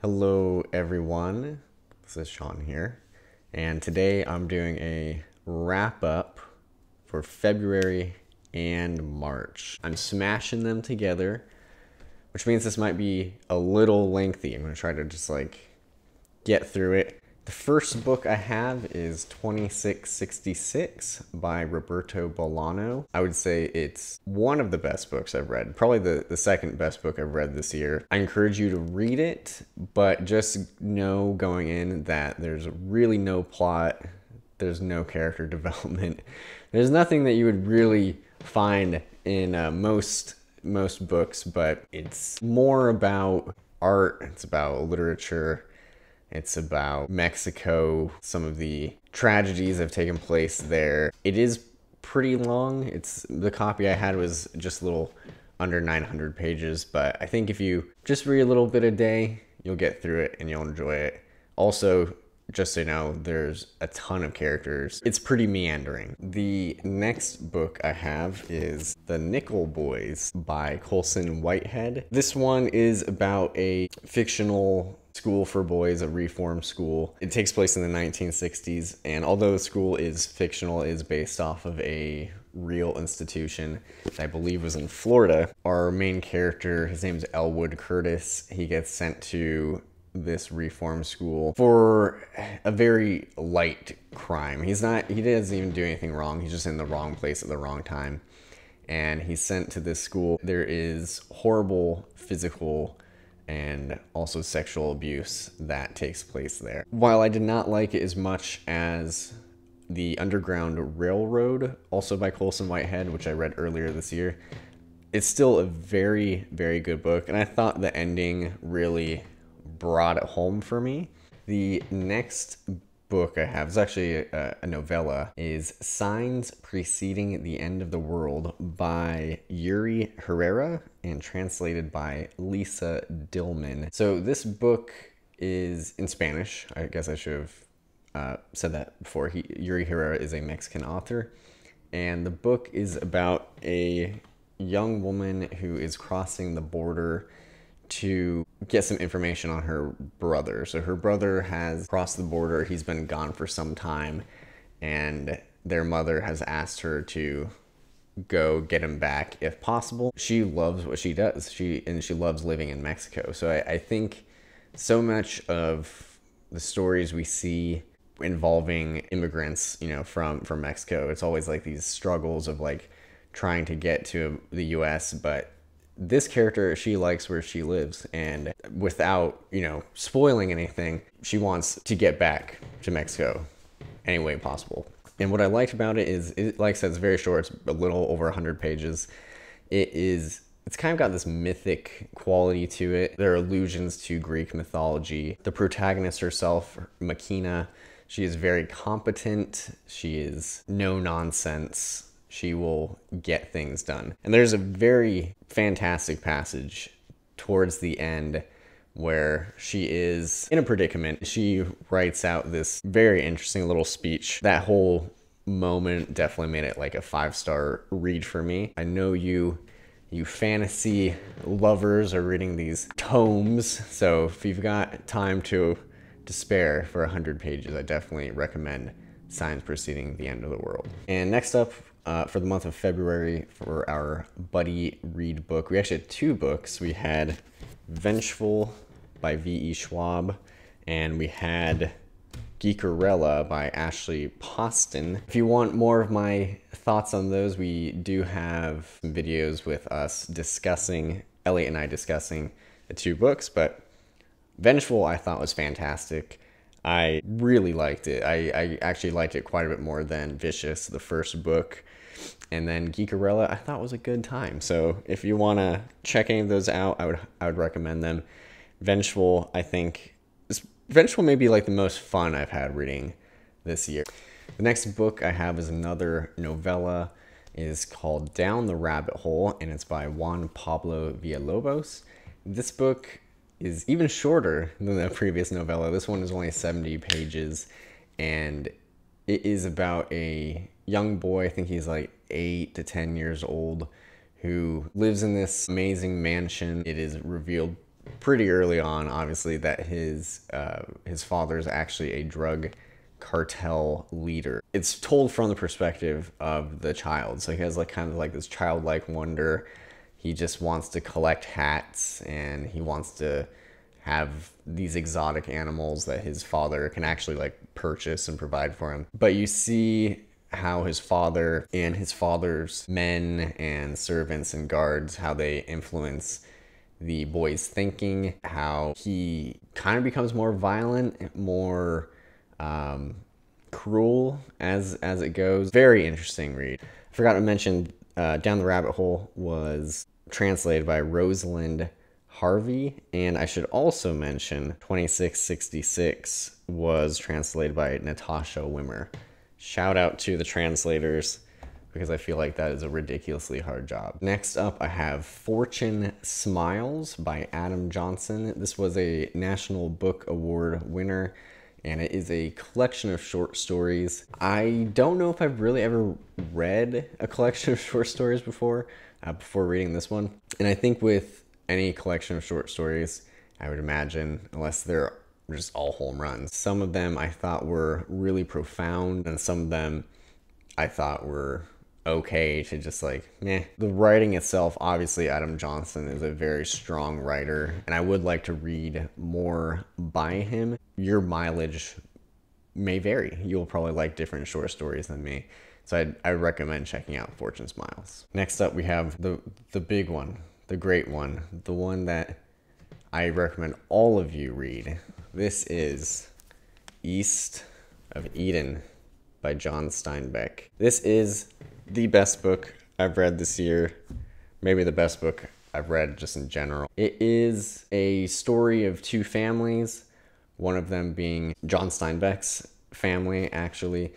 Hello everyone, this is Sean here, and today I'm doing a wrap up for February and March. I'm smashing them together, which means this might be a little lengthy. I'm gonna try to just get through it. The first book I have is 2666 by Roberto Bolaño. I would say it's one of the best books I've read, probably the second best book I've read this year. I encourage you to read it, but just know going in that there's really no plot, there's no character development, there's nothing that you would really find in most books, but it's more about art, it's about literature, it's about Mexico, some of the tragedies that have taken place there. It is pretty long. The copy I had was just a little under 900 pages, but I think if you just read a little bit a day, you'll get through it and you'll enjoy it. Also, just so you know, there's a ton of characters. It's pretty meandering. The next book I have is The Nickel Boys by Colson Whitehead. This one is about a fictional school for boys, a reform school. It takes place in the 1960s, and although the school is fictional, it is based off of a real institution that I believe was in Florida. Our main character, his name is Elwood Curtis. He gets sent to this reform school for a very light crime. He doesn't even do anything wrong. He's just in the wrong place at the wrong time. And he's sent to this school. There is horrible physical and also sexual abuse that takes place there. While I did not like it as much as The Underground Railroad, also by Colson Whitehead, which I read earlier this year, it's still a very, very good book, and I thought the ending really brought it home for me. The next book I have is actually a novella, is Signs Preceding the End of the World by Yuri Herrera and translated by Lisa Dillman. So this book is in Spanish. I guess I should have said that before. Yuri Herrera is a Mexican author, and the book is about a young woman who is crossing the border to get some information on her brother. So her brother has crossed the border, he's been gone for some time, and their mother has asked her to go get him back if possible. She loves what she does. She loves living in Mexico. So I think so much of the stories we see involving immigrants, from Mexico, it's always like these struggles of trying to get to the US, but this character, she likes where she lives, and without, spoiling anything, she wants to get back to Mexico any way possible. And what I liked about it is, like I said, it's very short. It's a little over 100 pages. It's kind of got this mythic quality to it. There are allusions to Greek mythology. The protagonist herself, Makina, she is very competent. She is no nonsense. She will get things done. And there's a very fantastic passage towards the end where she is in a predicament. She writes out this very interesting little speech. That whole moment definitely made it like a 5-star read for me. I know you fantasy lovers are reading these tomes, so if you've got time to spare for 100 pages, I definitely recommend Signs Preceding the End of the World. And next up, for the month of February, for our buddy read book, we actually had 2 books. We had Vengeful by V.E. Schwab, and we had Geekerella by Ashley Poston. If you want more of my thoughts on those, we do have some videos with us discussing, Elliot and I discussing the 2 books, but Vengeful I thought was fantastic. I really liked it. I actually liked it quite a bit more than Vicious, the first book. And then Geekerella I thought was a good time. So if you want to check any of those out, I would recommend them. Vengeful, I think, Vengeful may be like the most fun I've had reading this year. The next book I have is another novella. It is called Down the Rabbit Hole, and it's by Juan Pablo Villalobos. This book is even shorter than the previous novella. This one is only 70 pages, and it is about a young boy, I think he's like 8 to 10 years old, who lives in this amazing mansion. It is revealed pretty early on, obviously, that his father is actually a drug cartel leader. It's told from the perspective of the child, so he has like kind of like this childlike wonder. He just wants to collect hats, and he wants to have these exotic animals that his father can actually like purchase and provide for him. But you see how his father and his father's men and servants and guards, how they influence the boy's thinking, how he kind of becomes more violent, more cruel as it goes. Very interesting read. I forgot to mention Down the Rabbit Hole was translated by Rosalind Harvey, and I should also mention 2666 was translated by Natasha Wimmer. Shout out to the translators, because I feel like that is a ridiculously hard job. Next up, I have Fortune Smiles by Adam Johnson. This was a National Book Award winner, and it is a collection of short stories. I don't know if I've really ever read a collection of short stories before reading this one. And I think with any collection of short stories, I would imagine, unless they're just all home runs, some of them I thought were really profound, and some of them I thought were okay to just like, meh. The writing itself, obviously Adam Johnson is a very strong writer, and I would like to read more by him. Your mileage may vary. You'll probably like different short stories than me. So I recommend checking out Fortune Smiles. Next up, we have the big one, the great one, the one that I recommend all of you read. This is East of Eden by John Steinbeck. This is the best book I've read this year, maybe the best book I've read just in general. It is a story of two families, one of them being John Steinbeck's family, actually,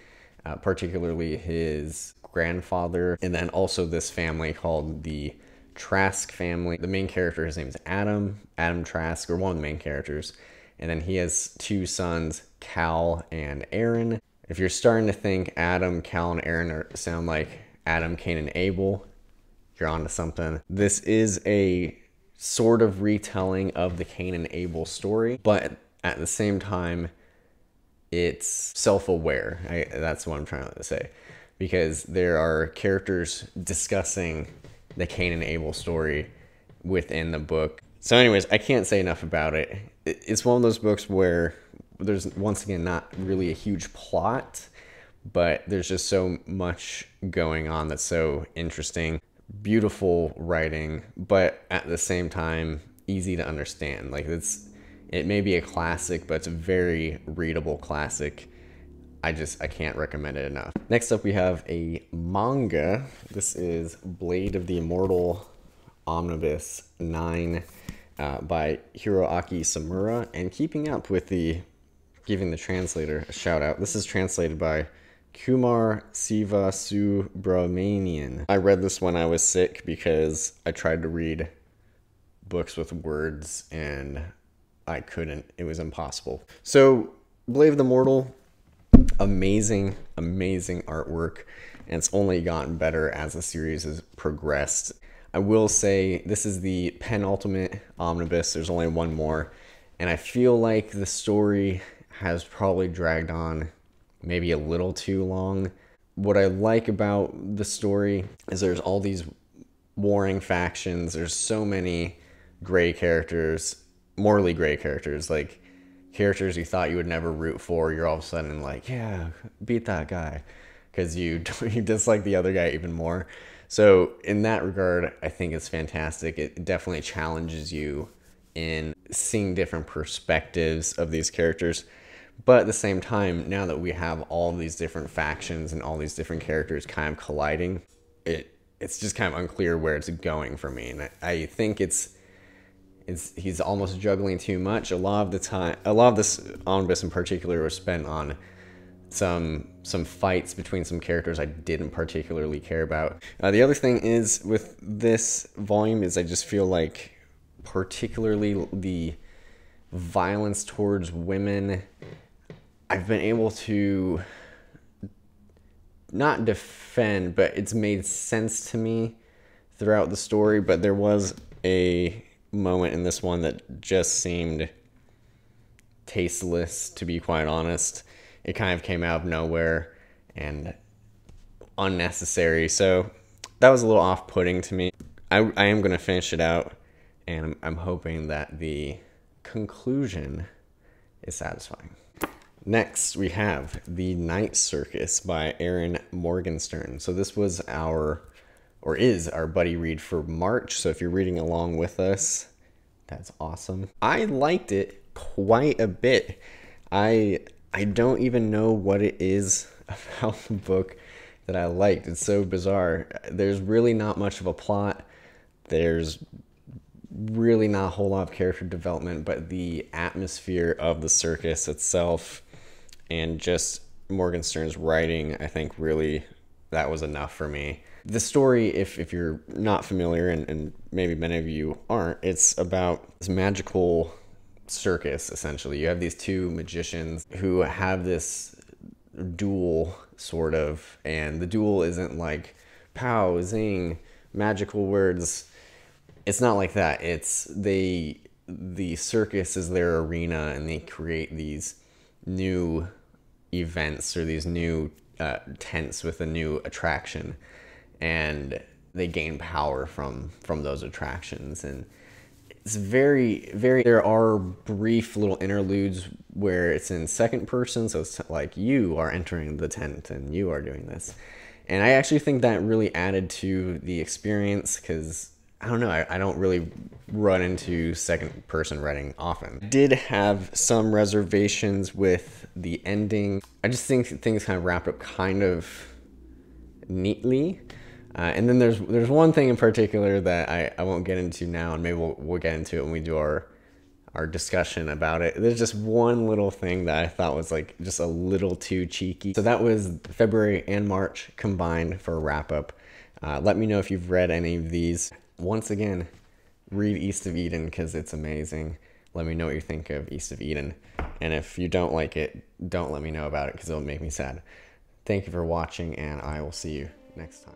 particularly his grandfather, and then also this family called the Trask family. The main character, his name is Adam Trask, or one of the main characters, and then he has two sons, Cal and Aaron. If you're starting to think Adam, Cal, and Aaron sound like Adam, Cain, and Abel, you're onto something. This is a sort of retelling of the Cain and Abel story, but at the same time, it's self-aware. That's what I'm trying to say, because there are characters discussing the Cain and Abel story within the book. So anyways, I can't say enough about it. It's one of those books where there's, once again, not really a huge plot, but there's just so much going on that's so interesting. Beautiful writing, but at the same time, easy to understand. Like, it may be a classic, but it's a very readable classic. I can't recommend it enough. Next up, we have a manga. This is Blade of the Immortal Omnibus 9 by Hiroaki Samura. And keeping up with giving the translator a shout out, this is translated by Kumar Siva Subramanian. I read this when I was sick because I tried to read books with words and I couldn't. It was impossible. So, Blade of the Immortal, amazing artwork, and it's only gotten better as the series has progressed. I will say this is the penultimate omnibus. There's only one more, and I feel like the story has probably dragged on maybe a little too long. What I like about the story is there's all these warring factions. There's so many gray characters, morally gray characters, like characters you thought you would never root for. You're all of a sudden like, yeah, beat that guy, because you dislike the other guy even more. So in that regard, I think it's fantastic. It definitely challenges you in seeing different perspectives of these characters. But at the same time, now that we have all these different factions and all these different characters kind of colliding, it's just kind of unclear where it's going for me. And I think he's almost juggling too much. A lot of this omnibus in particular was spent on some fights between some characters I didn't particularly care about. The other thing is with this volume is I just feel like particularly the violence towards women, I've been able to not defend, but it's made sense to me throughout the story. But there was a moment in this one that just seemed tasteless, to be quite honest. It kind of came out of nowhere and unnecessary, so that was a little off-putting to me. I am going to finish it out, and I'm hoping that the conclusion is satisfying. Next, we have The Night Circus by Aaron Morgenstern. So this was is our buddy read for March, so if you're reading along with us, that's awesome. I liked it quite a bit. I don't even know what it is about the book that I liked. It's so bizarre. There's really not much of a plot. There's really not a whole lot of character development, but the atmosphere of the circus itself and just Morgenstern's writing, I think really that was enough for me. The story, if you're not familiar, and maybe many of you aren't, it's about this magical circus, essentially. You have these two magicians who have this duel, sort of, and the duel isn't like pow, zing, magical words. It's not like that. It's the circus is their arena, and they create these new events or these new tents with a new attraction, and they gain power from those attractions. And it's very, very, there are brief little interludes where it's in second person, so it's like you are entering the tent and you are doing this. And I actually think that really added to the experience, because I don't know, I don't really run into second person writing often. Did have some reservations with the ending. I just think things kind of wrapped up kind of neatly. And then there's one thing in particular that I won't get into now, and maybe we'll get into it when we do our discussion about it. There's just one little thing that I thought was like just a little too cheeky. So that was February and March combined for a wrap up. Let me know if you've read any of these. Once again, read East of Eden because it's amazing. Let me know what you think of East of Eden. And if you don't like it, don't let me know about it because it'll make me sad. Thank you for watching, and I will see you next time.